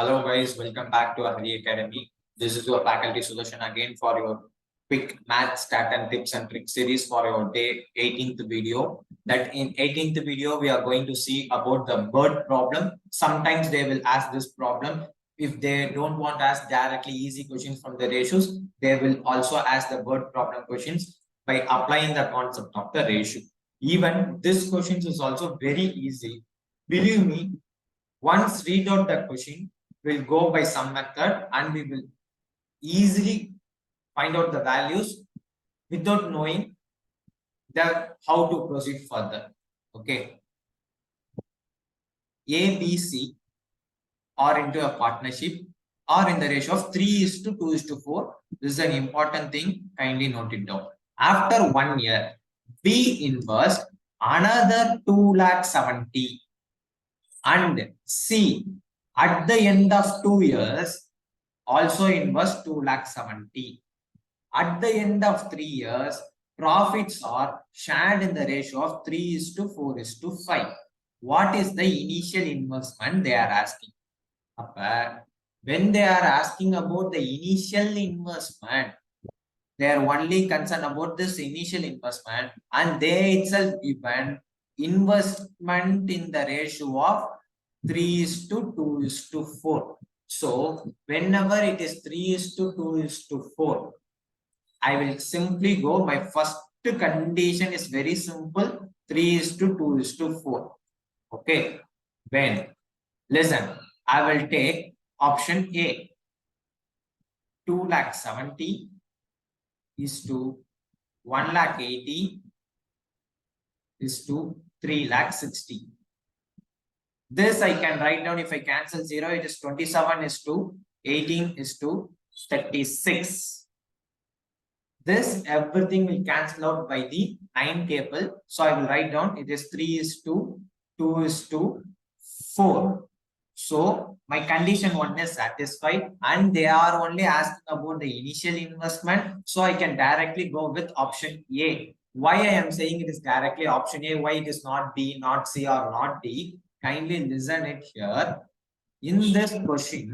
Hello guys, welcome back to Hari Academy. This is your faculty solution again for your quick math stat and tips and tricks series for your day 18th video. That in 18th video we are going to see about the bird problem. Sometimes they will ask this problem. If they don't want to ask directly easy questions from the ratios, they will also ask the bird problem questions by applying the concept of the ratio. Even this questions is also very easy. Believe me, once read out the question, we'll go by some method and we will easily find out the values without knowing how to proceed further. Okay. A, B, C are into a partnership or in the ratio of 3:2:4. This is an important thing. Kindly note it down. After 1 year, B invest another 2,70,000 and C at the end of 2 years also invest 2,70,000. At the end of 3 years, profits are shared in the ratio of 3:4:5. What is the initial investment they are asking? When they are asking about the initial investment, they are only concerned about this initial investment and they itself given investment in the ratio of 3:2:4. So whenever it is 3:2:4, I will simply go. My first condition is very simple: 3:2:4. Okay. When listen, I will take option A. 2,70,000 is to 1,80,000 is to 3,60,000. This I can write down. If I cancel 0, it is 27 is to 18 is to 36. This everything will cancel out by the 9 table. So I will write down it is 3:2:4. So my condition 1 is satisfied and they are only asking about the initial investment. So I can directly go with option A. Why I am saying it is directly option A, why it is not B, not C or not D? Kindly listen it here. In this question,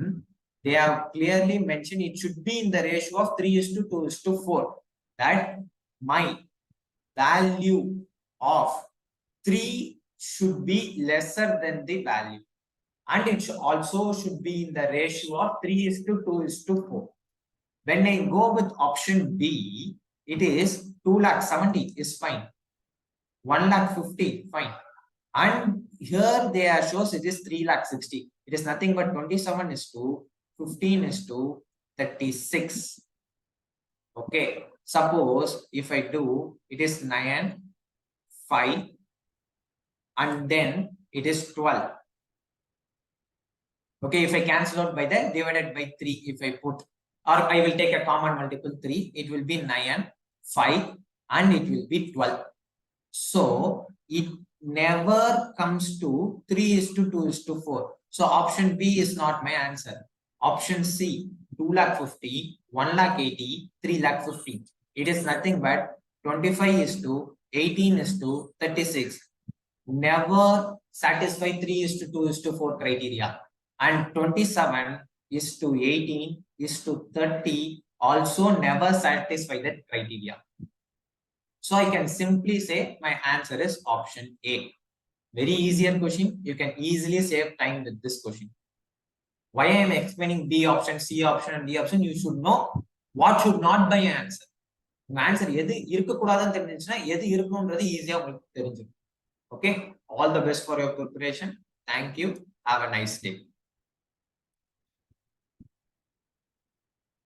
they have clearly mentioned it should be in the ratio of 3:2:4. That my value of 3 should be lesser than the value. And it also should be in the ratio of 3:2:4. When I go with option B, it is 2,70,000 is fine. 1,50,000 fine. And here they are shows it is 3,60,000. It is nothing but 27 is to 15 is to 36. Okay. Suppose if I do, it is 9, 5, and then it is 12. Okay, if I cancel out by that, divided by 3, if I put, or I will take a common multiple 3, it will be 9, 5, and it will be 12. So it never comes to 3:2:4. So option B is not my answer. Option C, 2,50,000, 1,80,000, 3,50,000. It is nothing but 25 is to 18 is to 36. Never satisfy 3:2:4 criteria. And 27 is to 18 is to 30 also never satisfy that criteria. So I can simply say my answer is option A. Very easier question. You can easily save time with this question. Why I am explaining B option, C option, and D option, you should know what should not be answer. Answer எது இருக்கக்கூடாதுன்னு தெரிஞ்சுச்சுன்னா எது இருக்கணும்ன்றது ஈஸியா உங்களுக்கு தெரிஞ்சிடும். Okay. All the best for your preparation. Thank you. Have a nice day.